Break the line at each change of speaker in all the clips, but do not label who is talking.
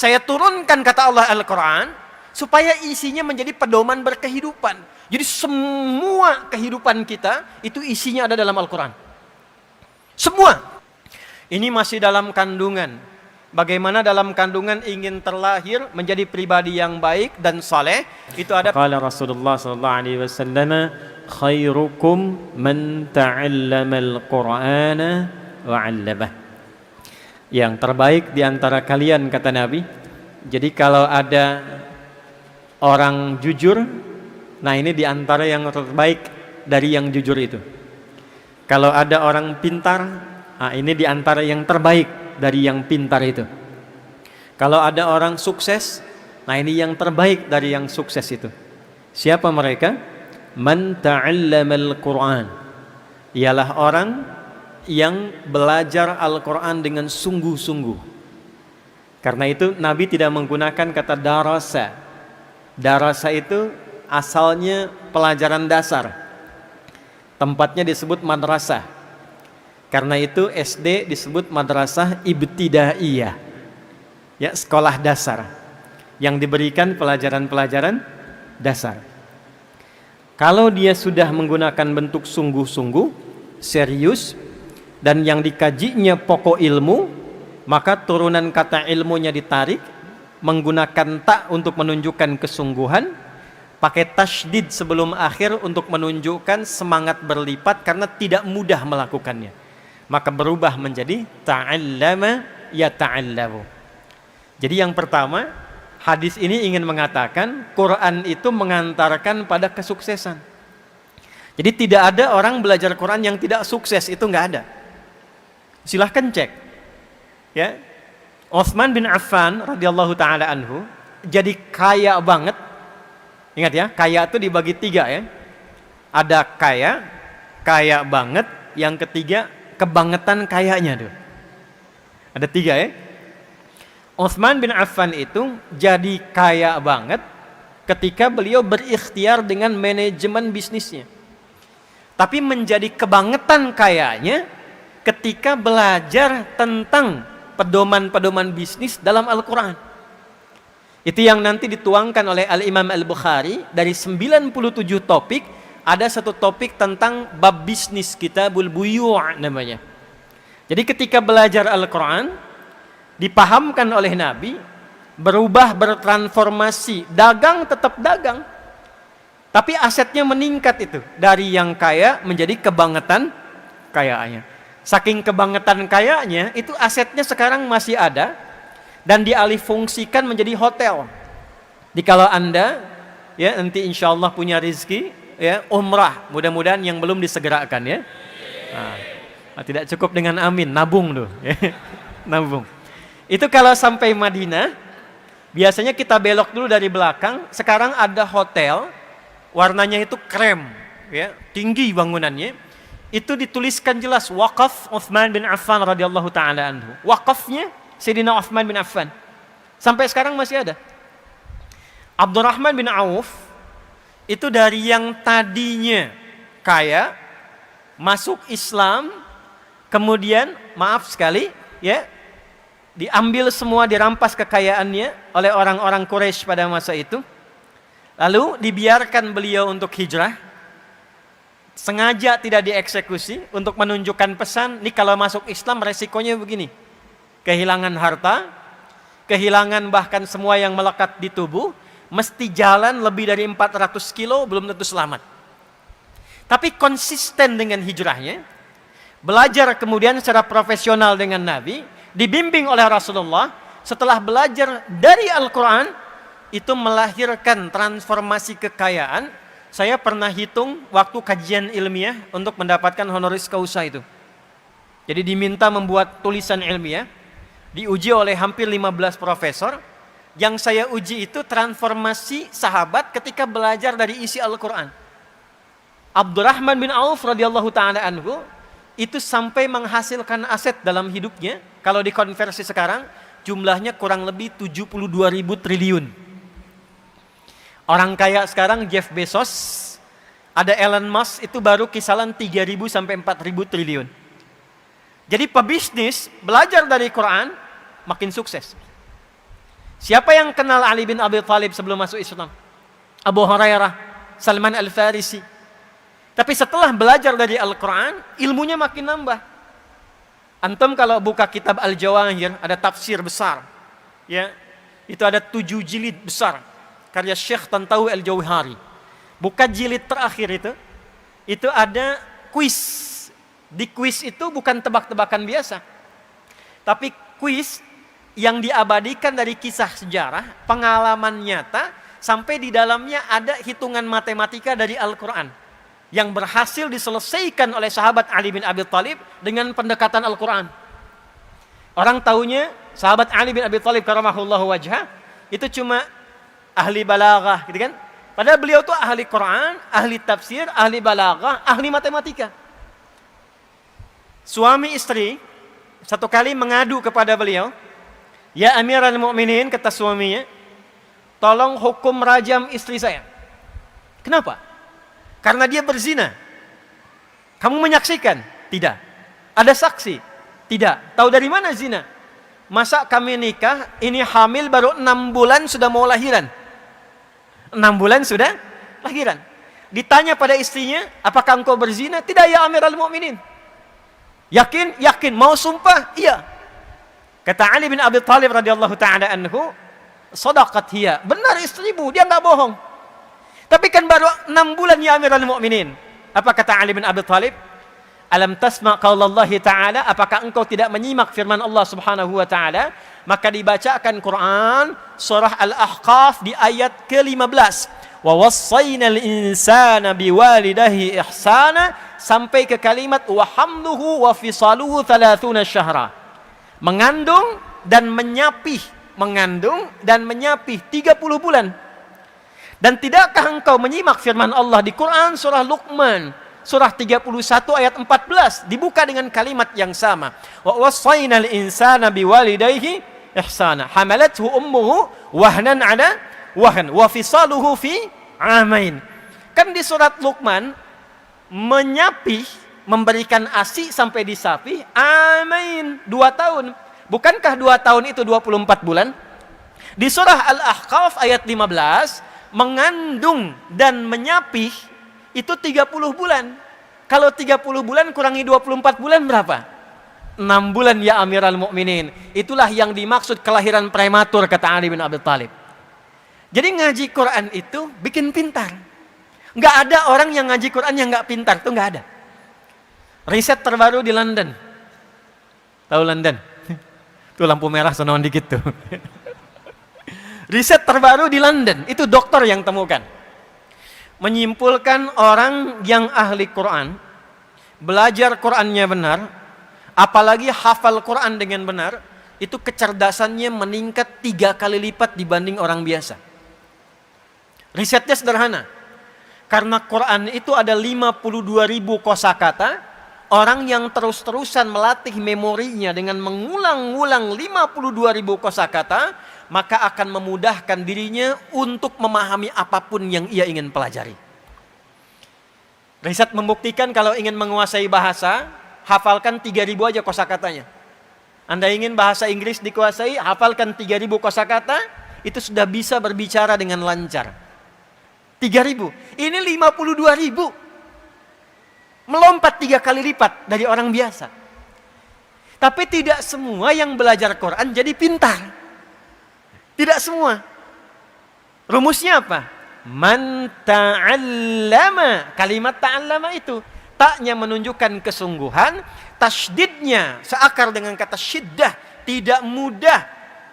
Saya turunkan kata Allah Al-Quran supaya isinya menjadi pedoman berkehidupan. Jadi semua kehidupan kita itu isinya ada dalam Al-Quran. Semua. Ini masih dalam kandungan. Bagaimana dalam kandungan ingin terlahir menjadi pribadi yang baik dan saleh, itu ada
Qala Rasulullah sallallahu alaihi wasallam, khairukum man ta'allama al-Qur'ana wa 'allamah. Yang terbaik di antara kalian, kata Nabi. Jadi kalau ada orang jujur, nah ini di antara yang terbaik dari yang jujur itu. Kalau ada orang pintar, nah ini di antara yang terbaik dari yang pintar itu. Kalau ada orang sukses, nah ini yang terbaik dari yang sukses itu. Siapa mereka? Man ta'allamal Qur'an. Ialah orang yang belajar Al-Quran dengan sungguh-sungguh. Karena itu Nabi tidak menggunakan kata darasa. Darasa itu asalnya pelajaran dasar. Tempatnya disebut madrasah. Karena itu SD disebut madrasah ibtidaiyah. Ya, sekolah dasar yang diberikan pelajaran-pelajaran dasar. Kalau dia sudah menggunakan bentuk sungguh-sungguh, serius, dan yang dikajinya pokok ilmu, maka turunan kata ilmunya ditarik, menggunakan ta untuk menunjukkan kesungguhan, pakai tasydid sebelum akhir untuk menunjukkan semangat berlipat karena tidak mudah melakukannya. Maka berubah menjadi ta'allama yata'allamu. Jadi yang pertama, hadis ini ingin mengatakan Quran itu mengantarkan pada kesuksesan. Jadi tidak ada orang belajar Quran yang tidak sukses, itu nggak ada. Silahkan cek, ya. Utsman bin Affan radhiyallahu taala anhu jadi kaya banget. Ingat ya, kaya itu dibagi tiga ya. Ada kaya, kaya banget. Yang ketiga kebangetan kayanya tuh. Ada tiga ya. Utsman bin Affan itu jadi kaya banget ketika beliau berikhtiar dengan manajemen bisnisnya. Tapi menjadi kebangetan kayanya ketika belajar tentang pedoman-pedoman bisnis dalam Al-Quran. Itu yang nanti dituangkan oleh Al-Imam Al-Bukhari. Dari 97 topik, ada satu topik tentang bab bisnis, kitabul buyu' namanya. Jadi ketika belajar Al-Quran, dipahamkan oleh Nabi, berubah, bertransformasi. Dagang tetap dagang, tapi asetnya meningkat itu. Dari yang kaya menjadi kebangetan kayaannya. Saking kebangetan kayanya, itu asetnya sekarang masih ada dan dialih fungsikan menjadi hotel. Jadi kalau Anda ya nanti insya Allah punya rezeki ya umrah, mudah-mudahan yang belum disegerakan ya. Nah, tidak cukup dengan amin, nabung tuh. Ya. Nabung. Itu kalau sampai Madinah, biasanya kita belok dulu dari belakang. Sekarang ada hotel, warnanya itu krem, ya, tinggi bangunannya. Itu dituliskan jelas wakaf Utsman bin Affan radhiyallahu taala anhu. Wakafnya Sayyidina Utsman bin Affan. Sampai sekarang masih ada. Abdurrahman bin Auf itu dari yang tadinya kaya masuk Islam, kemudian maaf sekali ya, diambil semua, dirampas kekayaannya oleh orang-orang Quraisy pada masa itu. Lalu dibiarkan beliau untuk hijrah. Sengaja tidak dieksekusi untuk menunjukkan pesan, nih kalau masuk Islam resikonya begini. Kehilangan harta, kehilangan bahkan semua yang melekat di tubuh, mesti jalan lebih dari 400 kilo belum tentu selamat. Tapi konsisten dengan hijrahnya, belajar kemudian secara profesional dengan Nabi, dibimbing oleh Rasulullah, setelah belajar dari Al-Quran, itu melahirkan transformasi kekayaan. Saya pernah hitung waktu kajian ilmiah untuk mendapatkan honoris causa itu. Jadi diminta membuat tulisan ilmiah, diuji oleh hampir 15 profesor. Yang saya uji itu transformasi sahabat ketika belajar dari isi Al-Quran. Abdurrahman bin Auf radhiyallahu ta'ala anhu, itu sampai menghasilkan aset dalam hidupnya, kalau dikonversi sekarang, jumlahnya kurang lebih 72.000 triliun. Orang kaya sekarang Jeff Bezos, ada Elon Musk, itu baru kisaran 3.000 sampai 4.000 triliun. Jadi pebisnis belajar dari Quran makin sukses.
Siapa yang kenal Ali bin Abi Thalib sebelum masuk Islam? Abu Hurairah, Salman Al-Farisi. Tapi setelah belajar dari Al-Quran, ilmunya makin nambah. Antum kalau buka kitab Al-Jawahir, ada tafsir besar. Ya, itu ada 7 jilid besar. Karya Syekh Tantawi Al-Jauhari. Buka jilid terakhir itu ada kuis. Di kuis itu bukan tebak-tebakan biasa. Tapi kuis yang diabadikan dari kisah sejarah, pengalaman nyata, sampai di dalamnya ada hitungan matematika dari Al-Quran yang berhasil diselesaikan oleh sahabat Ali bin Abi Thalib dengan pendekatan Al-Quran. Orang taunya sahabat Ali bin Abi Thalib karamahullahu wajhah itu cuma ahli balaghah, gitu kan? Padahal beliau tuh ahli Quran, ahli tafsir, ahli balaghah, ahli matematika. Suami istri satu kali mengadu kepada beliau, "Ya Amirul Mukminin," kata suaminya, "tolong hukum rajam istri saya." Kenapa? Karena dia berzina. Kamu menyaksikan? Tidak. Ada saksi? Tidak. Tahu dari mana zina? Masa kami nikah, ini hamil baru 6 bulan sudah mau lahiran. 6 bulan sudah lahiran. Ditanya pada istrinya, "Apakah engkau berzina?" "Tidak ya Amirul Mukminin." "Yakin?" "Yakin." "Mau sumpah?" "Iya." Kata Ali bin Abi Thalib radhiyallahu taala anhu, "Shadaqat hiya." Benar istrimu, dia enggak bohong. Tapi kan baru 6 bulan ya Amirul Mukminin. Apa kata Ali bin Abi Thalib? "Alam tasma' qaulallahi ta'ala?" Apakah engkau tidak menyimak firman Allah Subhanahu wa taala? Maka dibacakan Quran surah Al-Ahqaf di ayat ke-15. "Wa wassaynal insana biwalidayhi ihsana" sampai ke kalimat "wa hamluhu wa fisaluhu 30 syahra." Mengandung dan menyapih, 30 bulan. Dan tidakkah engkau menyimak firman Allah di Quran surah Luqman surah 31 ayat 14 dibuka dengan kalimat yang sama. "Wa wassaynal insana biwalidayhi ihsana hamalathu ummuhu wahnan 'ala wahn wa fisaluhu fi 'amain." Kan di surat Luqman menyapih, memberikan ASI sampai disapih, amain, 2 tahun. Bukankah 2 tahun itu 24 bulan? Di surah Al-Ahqaf ayat 15, mengandung dan menyapih itu 30 bulan. Kalau 30 bulan kurangi 24 bulan berapa? 6 bulan ya Amirul Mukminin. Itulah yang dimaksud kelahiran prematur, kata Ali bin Abi Thalib. Jadi ngaji Quran itu bikin pintar. Nggak ada orang yang ngaji Quran yang nggak pintar, tuh nggak ada. Riset terbaru di London. Tahu London? Tuh lampu merah sonoan dikit tuh. Riset terbaru di London, itu dokter yang temukan. Menyimpulkan orang yang ahli Quran, belajar Qurannya benar, apalagi hafal Quran dengan benar, itu kecerdasannya meningkat 3 kali lipat dibanding orang biasa. Risetnya sederhana. Karena Quran itu ada 52.000 kosakata, orang yang terus-terusan melatih memorinya dengan mengulang-ulang 52.000 kosakata, maka akan memudahkan dirinya untuk memahami apapun yang ia ingin pelajari. Riset membuktikan kalau ingin menguasai bahasa, hafalkan 3.000 aja kosakatanya. Anda ingin bahasa Inggris dikuasai, hafalkan 3.000 kosakata, itu sudah bisa berbicara dengan lancar. 3.000, ini 52.000. Melompat 3 kali lipat dari orang biasa. Tapi tidak semua yang belajar Quran jadi pintar. Tidak semua. Rumusnya apa? Man ta'allama. Kalimat ta'allama itu taknya menunjukkan kesungguhan, tasydidnya seakar dengan kata syiddah, tidak mudah.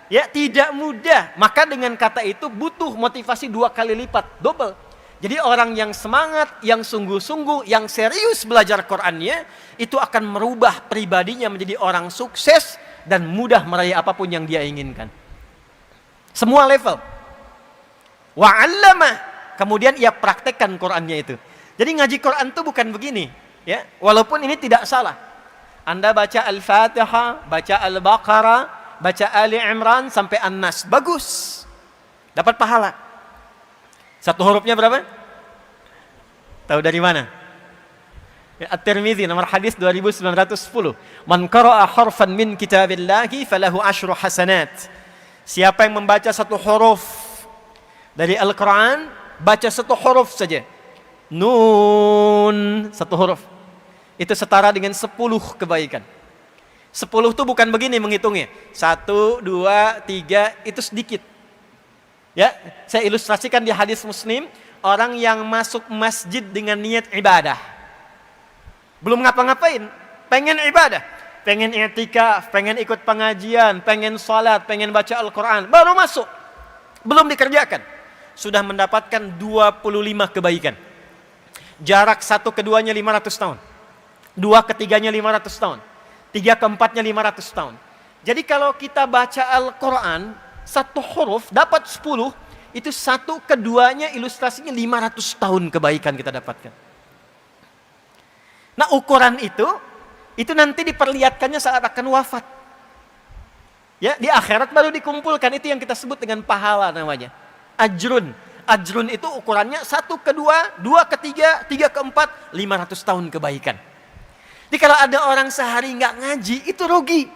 Ya, tidak mudah. Maka dengan kata itu butuh motivasi 2 kali lipat, double. Jadi orang yang semangat, yang sungguh-sungguh, yang serius belajar Qur'annya, itu akan merubah pribadinya menjadi orang sukses dan mudah meraih apapun yang dia inginkan. Semua level. Wa'allama. Kemudian ia praktekkan Qur'annya itu. Jadi ngaji Qur'an itu bukan begini. Ya, walaupun ini tidak salah. Anda baca Al-Fatihah, baca Al-Baqarah, baca Ali Imran sampai An-Nas. Bagus. Dapat pahala. Satu hurufnya berapa? Tahu dari mana? At-Tirmidzi nomor hadis 2910. Man qara'a harfan min kitabillahi falahu 10 hasanat. Siapa yang membaca satu huruf dari Al-Quran, baca satu huruf saja. Nun, satu huruf. Itu setara dengan 10 kebaikan. 10 itu bukan begini menghitungnya. 1, 2, 3, itu sedikit. Ya, saya ilustrasikan di hadis Muslim, orang yang masuk masjid dengan niat ibadah. Belum ngapa-ngapain, pengen ibadah, pengen i'tikaf, pengen ikut pengajian, pengen salat, pengen baca Al-Quran, baru masuk, belum dikerjakan, sudah mendapatkan 25 kebaikan. Jarak satu keduanya 500 tahun, dua ketiganya 500 tahun, tiga keempatnya 500 tahun. Jadi kalau kita baca Al-Quran, satu huruf dapat 10, itu satu keduanya ilustrasinya 500 tahun kebaikan kita dapatkan. Nah ukuran itu nanti diperlihatkannya saat akan wafat. Ya, di akhirat baru dikumpulkan, itu yang kita sebut dengan pahala namanya. Ajrun. Ajrun itu ukurannya 1 ke 2, 2 ke 3, 3 ke 4, 500 tahun kebaikan. Jadi kalau ada orang sehari nggak ngaji, itu rugi.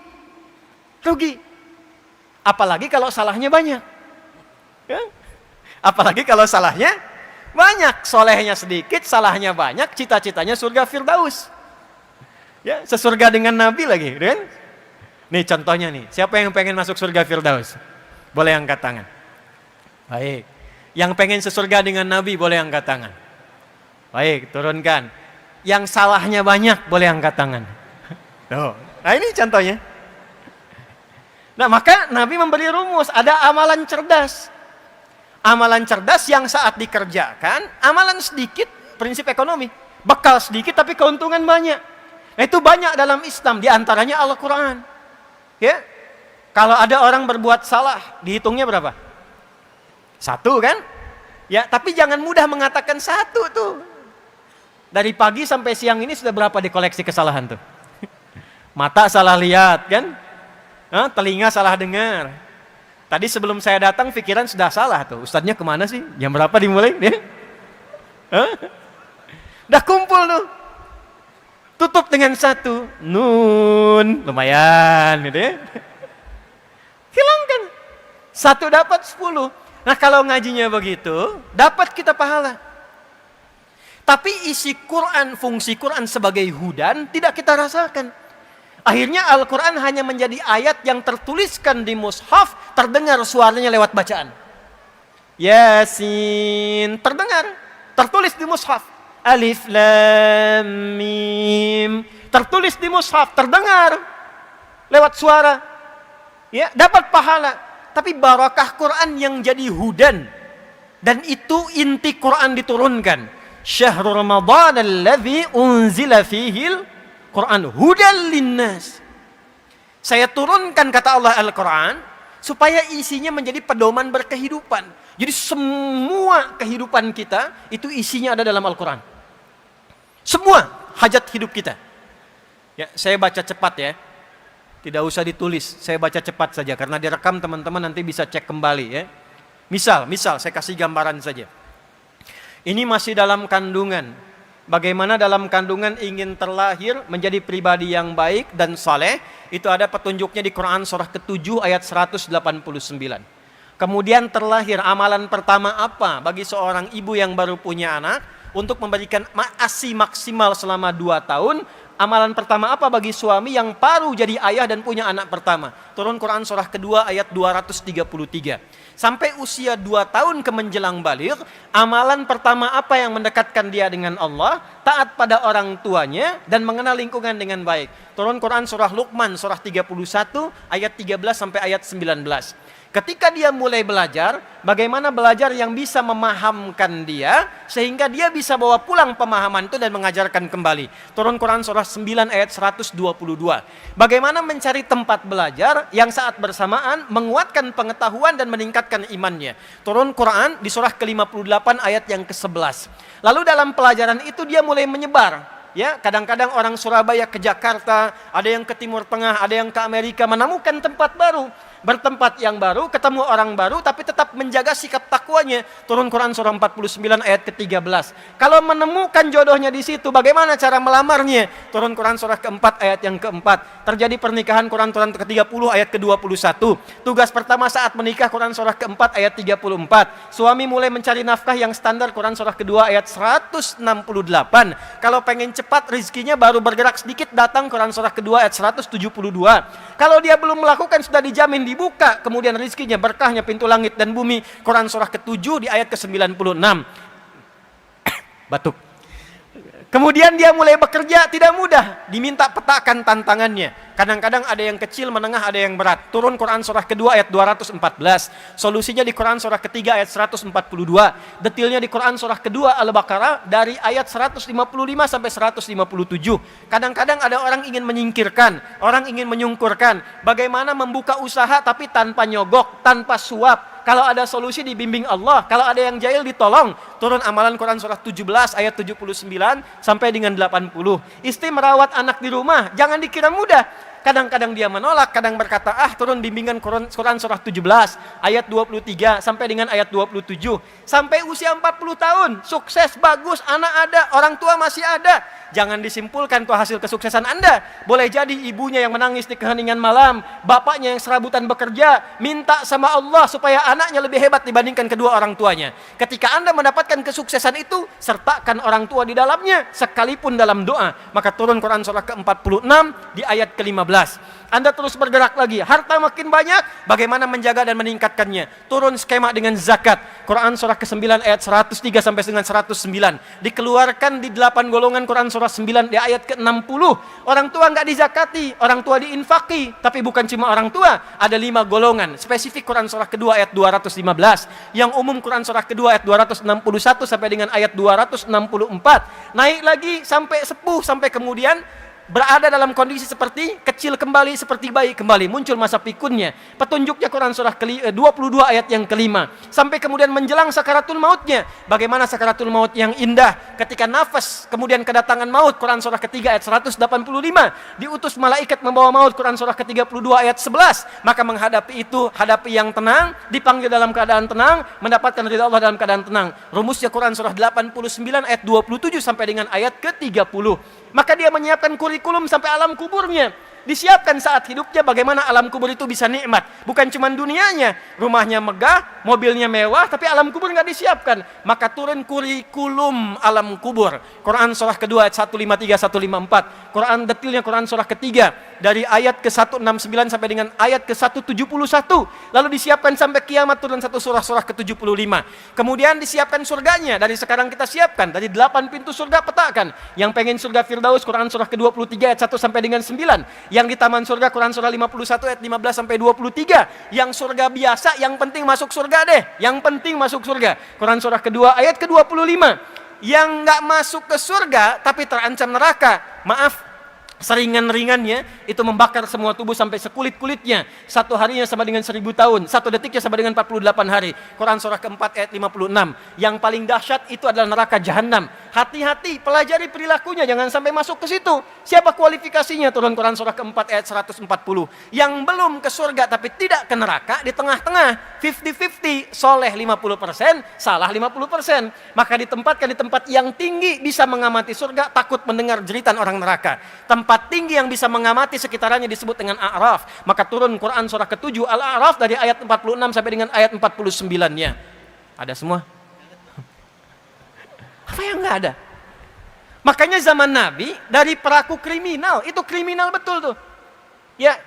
Rugi. Apalagi kalau salahnya banyak. Ya? Apalagi kalau salahnya banyak, solehnya sedikit, salahnya banyak, cita-citanya surga Firdaus. Ya, sesurga dengan Nabi lagi, kan? Nih contohnya nih, siapa yang pengen masuk surga Firdaus? Boleh angkat tangan. Baik. Yang pengen sesurga dengan Nabi boleh angkat tangan. Baik, turunkan. Yang salahnya banyak boleh angkat tangan. Tuh. Nah ini contohnya. Nah maka Nabi memberi rumus, ada amalan cerdas. Amalan cerdas yang saat dikerjakan, amalan sedikit, prinsip ekonomi. Bekal sedikit tapi keuntungan banyak. Nah, itu banyak dalam Islam, diantaranya Al-Quran. Ya, kalau ada orang berbuat salah, dihitungnya berapa? 1 kan? Ya, tapi jangan mudah mengatakan 1 tuh. Dari pagi sampai siang ini sudah berapa dikoleksi kesalahan tuh? Mata salah lihat kan? Telinga salah dengar. Tadi sebelum saya datang pikiran sudah salah tuh. Ustadznya kemana sih? Jam berapa dimulai? Udah kumpul tuh. Tutup dengan 1. Nun. Lumayan gitu ya. Hilangkan. 1 dapat 10. Nah kalau ngajinya begitu, dapat kita pahala. Tapi isi Quran, fungsi Quran sebagai hudan tidak kita rasakan. Akhirnya Al-Quran hanya menjadi ayat yang tertuliskan di mushaf, terdengar suaranya lewat bacaan. Yasin, terdengar, tertulis di mushaf. Alif, Lam, Mim, tertulis di mushaf, terdengar lewat suara. Ya, dapat pahala. Tapi barakah Quran yang jadi hudan. Dan itu inti Quran diturunkan. Syahrul Ramadan alladzi unzila fihil Quran hudan linnas. Saya turunkan kata Allah Al-Quran supaya isinya menjadi pedoman berkehidupan. Jadi semua kehidupan kita itu isinya ada dalam Al-Quran. Semua hajat hidup kita. Ya, saya baca cepat ya. Tidak usah ditulis, saya baca cepat saja karena direkam teman-teman nanti bisa cek kembali ya. Misal saya kasih gambaran saja. Ini masih dalam kandungan. Bagaimana dalam kandungan ingin terlahir menjadi pribadi yang baik dan saleh, itu ada petunjuknya di Quran surah ke-7 ayat 189. Kemudian terlahir, amalan pertama apa bagi seorang ibu yang baru punya anak untuk memberikan ASI maksimal selama 2 tahun? Amalan pertama apa bagi suami yang baru jadi ayah dan punya anak pertama? Turun Quran surah kedua ayat 233. Sampai usia 2 tahun ke menjelang baligh, amalan pertama apa yang mendekatkan dia dengan Allah? Taat pada orang tuanya dan mengenal lingkungan dengan baik. Turun Quran surah Luqman surah 31 ayat 13 sampai ayat 19. Ketika dia mulai belajar, bagaimana belajar yang bisa memahamkan dia sehingga dia bisa bawa pulang pemahaman itu dan mengajarkan kembali. Turun Quran surah 9 ayat 122. Bagaimana mencari tempat belajar yang saat bersamaan menguatkan pengetahuan dan meningkatkan imannya. Turun Quran di surah ke-58 ayat yang ke-11. Lalu dalam pelajaran itu dia mulai menyebar. Ya, kadang-kadang orang Surabaya ke Jakarta, ada yang ke Timur Tengah, ada yang ke Amerika, menemukan tempat baru. bertempat yang baru, ketemu orang baru, tapi tetap menjaga sikap takwanya. Turun Quran surah 49 ayat ke-13. Kalau menemukan jodohnya di situ, bagaimana cara melamarnya? Turun Quran surah keempat ayat yang keempat. Terjadi pernikahan, Quran ke-30 ayat ke-21. Tugas pertama saat menikah, Quran surah keempat ayat 34. Suami mulai mencari nafkah yang standar, Quran surah kedua ayat 168. Kalau pengen cepat rezekinya, baru bergerak sedikit, datang Quran surah kedua ayat 172. Kalau dia belum melakukan, sudah dijamin dibuka kemudian rizkinya, berkahnya pintu langit dan bumi, Quran surah ke-7 di ayat ke-96. Batuk. Kemudian dia mulai bekerja, tidak mudah, diminta petakan tantangannya. Kadang-kadang ada yang kecil, menengah, ada yang berat. Turun Quran surah kedua ayat 214. Solusinya di Quran surah ketiga ayat 142. Detilnya di Quran surah kedua Al-Baqarah dari ayat 155 sampai 157. Kadang-kadang ada orang ingin menyingkirkan, orang ingin menyungkurkan. Bagaimana membuka usaha tapi tanpa nyogok, tanpa suap. Kalau ada solusi dibimbing Allah, kalau ada yang jahil ditolong. Turun amalan Quran surah 17 ayat 79 sampai dengan 80. Istri merawat anak di rumah, jangan dikira mudah. Kadang-kadang dia menolak, kadang berkata, turun bimbingan Quran surah 17 ayat 23 sampai dengan ayat 27. Sampai usia 40 tahun, sukses, bagus, anak ada, orang tua masih ada. Jangan disimpulkan itu hasil kesuksesan Anda. Boleh jadi ibunya yang menangis di keheningan malam, bapaknya yang serabutan bekerja, minta sama Allah supaya anaknya lebih hebat dibandingkan kedua orang tuanya. Ketika Anda mendapatkan kesuksesan itu, sertakan orang tua di dalamnya, sekalipun dalam doa. Maka turun Quran surah ke-46 di ayat ke-15. Anda terus bergerak lagi, harta makin banyak, bagaimana menjaga dan meningkatkannya? Turun skema dengan zakat. Quran surah ke-9 ayat 103 sampai dengan 109. Dikeluarkan di 8 golongan Quran surah 9 di ayat ke-60. Orang tua enggak dizakati, orang tua diinfaki, tapi bukan cuma orang tua, ada 5 golongan. Spesifik Quran surah kedua ayat 215. Yang umum Quran surah kedua ayat 261 sampai dengan ayat 264. Naik lagi sampai sepuh, sampai kemudian berada dalam kondisi seperti kecil kembali, seperti bayi kembali, muncul masa pikunnya. Petunjuknya Quran surah 22 ayat yang kelima. Sampai kemudian menjelang sakaratul mautnya. Bagaimana sakaratul maut yang indah ketika nafas, kemudian kedatangan maut. Quran surah ketiga ayat 185. Diutus malaikat membawa maut. Quran surah ke-32 ayat 11. Maka menghadapi itu, hadapi yang tenang, dipanggil dalam keadaan tenang, mendapatkan ridha Allah dalam keadaan tenang. Rumusnya Quran surah 89 ayat 27 sampai dengan ayat ke-30. Maka dia menyiapkan kurikulum sampai alam kuburnya. Disiapkan saat hidupnya bagaimana alam kubur itu bisa nikmat. Bukan cuma dunianya, rumahnya megah, mobilnya mewah, tapi alam kubur nggak disiapkan. Maka turun kurikulum alam kubur. Quran surah kedua ayat 153, 154. Quran detilnya Quran surah ketiga dari ayat ke-169 sampai dengan ayat ke-171. Lalu disiapkan sampai kiamat turun satu surah ke-75. Kemudian disiapkan surganya. Dari sekarang kita siapkan. Dari 8 pintu surga petakan. Yang pengen surga Firdaus Quran surah ke-23 ayat 1 sampai dengan 9. Yang di taman surga Quran surah 51 ayat 15 sampai 23. Yang surga biasa, yang penting masuk surga deh. Yang penting masuk surga. Quran surah kedua ayat ke-25. Yang nggak masuk ke surga tapi terancam neraka. Maaf, seringan-ringannya itu membakar semua tubuh sampai sekulit-kulitnya. Satu harinya sama dengan 1000 tahun. Satu detiknya sama dengan 48 hari. Quran surah keempat ayat 56. Yang paling dahsyat itu adalah neraka jahanam. Hati-hati, pelajari perilakunya, jangan sampai masuk ke situ. Siapa kualifikasinya? Turun Quran surah keempat ayat 140. Yang belum ke surga tapi tidak ke neraka, di tengah-tengah, 50-50, soleh 50%, salah 50%. Maka ditempatkan di tempat yang tinggi, bisa mengamati surga, takut mendengar jeritan orang neraka. Tempat tinggi yang bisa mengamati sekitarannya disebut dengan A'raf. Maka turun Quran surah ke-7 Al-A'raf dari ayat 46 sampai dengan ayat 49-nya. Ada semua? Apa yang enggak ada? Makanya zaman Nabi dari pelaku kriminal, itu kriminal betul tuh. Ya.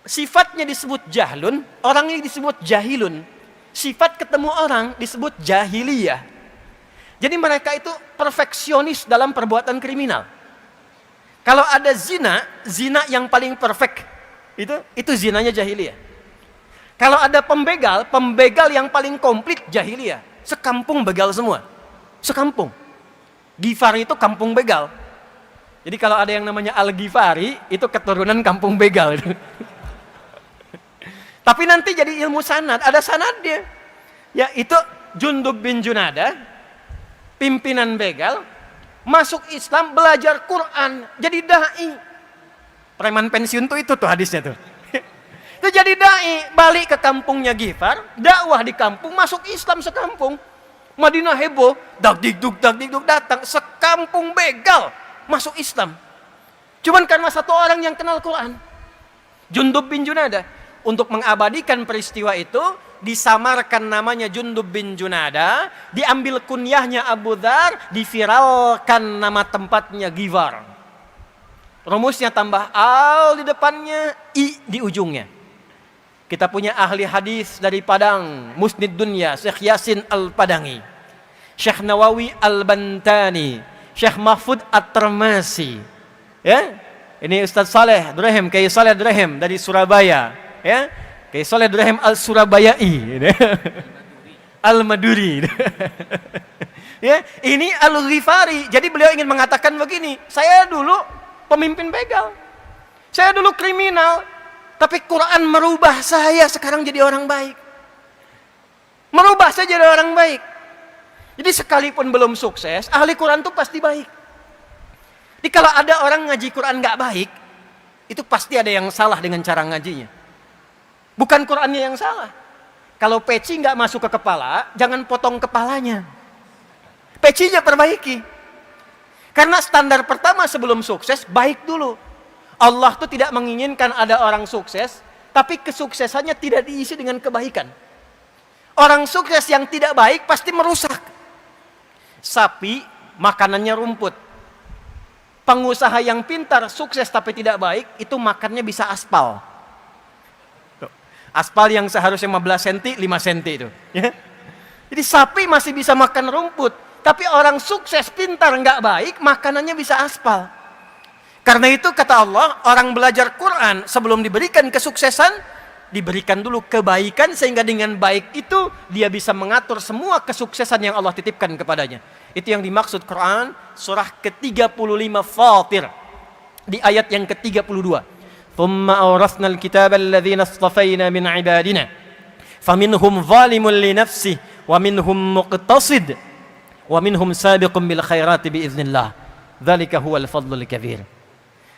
Sifatnya disebut jahlun, orangnya disebut jahilun. Sifat ketemu orang disebut jahiliyah. Jadi mereka itu perfeksionis dalam perbuatan kriminal. Kalau ada zina, zina yang paling perfect itu zinanya jahiliyah. Kalau ada pembegal, pembegal yang paling komplit jahiliyah. Sekampung begal semua. Sekampung. Ghifari itu kampung begal. Jadi kalau ada yang namanya Al-Ghifari, itu keturunan kampung begal. Tapi nanti jadi ilmu sanad, ada sanadnya. Ya, itu Jundub bin Junada, pimpinan begal, masuk Islam, belajar Quran, jadi dai. Preman pensiun tuh itu tuh hadisnya tuh. Itu jadi Dai balik ke kampungnya Ghifar, dakwah di kampung, masuk Islam sekampung. Madinah heboh, dak dikduk datang, sekampung begal masuk Islam. Cuman karena satu orang yang kenal Quran, Jundub bin Junada. Untuk mengabadikan peristiwa itu, disamarkan namanya Jundub bin Junada, diambil kunyahnya Abu Dzar, diviralkan nama tempatnya Ghifar. Rumusnya tambah al di depannya, i di ujungnya. Kita punya ahli hadis dari Padang, Musnid Dunya, Syekh Yasin Al-Padangi, Syekh Nawawi Al-Bantani, Syekh Mahfud At-Termasi. Ya, ini Ustaz Saleh Durhem, Kiai Saleh Durhem dari Surabaya. Ya, Kiai Saleh Durhem Al-Surabayai, Al-Maduri. Ya, ini Al-Ghifari. Jadi beliau ingin mengatakan begini, saya dulu pemimpin begal, saya dulu kriminal, tapi Quran merubah saya sekarang jadi orang baik. Merubah saya jadi orang baik. Jadi sekalipun belum sukses, ahli Quran itu pasti baik. Jadi kalau ada orang ngaji Quran nggak baik, itu pasti ada yang salah dengan cara ngajinya. Bukan Qurannya yang salah. Kalau peci nggak masuk ke kepala, jangan potong kepalanya. Pecinya perbaiki. Karena standar pertama sebelum sukses, baik dulu. Allah tuh tidak menginginkan ada orang sukses, tapi kesuksesannya tidak diisi dengan kebaikan. Orang sukses yang tidak baik pasti merusak. Sapi, makanannya rumput. Pengusaha yang pintar, sukses tapi tidak baik, itu makannya bisa aspal. Aspal yang seharusnya 15 cm, 5 cm itu. Ya? Jadi sapi masih bisa makan rumput. Tapi orang sukses, pintar, nggak baik, makanannya bisa aspal. Karena itu kata Allah, orang belajar Quran sebelum diberikan kesuksesan, diberikan dulu kebaikan, sehingga dengan baik itu dia bisa mengatur semua kesuksesan yang Allah titipkan kepadanya. Itu yang dimaksud Quran surah ke-35 Fatir di ayat yang ke-32. Thumma awrathna al-kitaba alladhina istafayna min ibadina faminhum zalimun li nafsihi wa minhum muqtasid wa minhum sabiqun bil khairati biiznillah. Dzalika huwal fadlul kabir.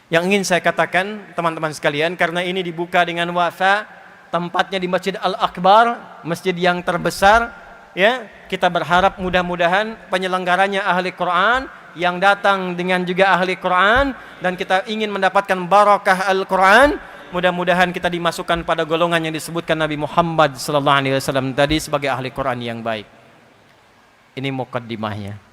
Yang ingin saya katakan teman-teman sekalian, karena ini dibuka dengan wafa, tempatnya di Masjid Al-Akbar, masjid yang terbesar, ya, kita berharap mudah-mudahan penyelenggaranya ahli Quran, yang datang dengan juga ahli Quran, dan kita ingin mendapatkan barakah Al-Quran. Mudah-mudahan kita dimasukkan pada golongan yang disebutkan Nabi Muhammad sallallahu alaihi wasallam tadi sebagai ahli Quran yang baik. Ini mukaddimahnya.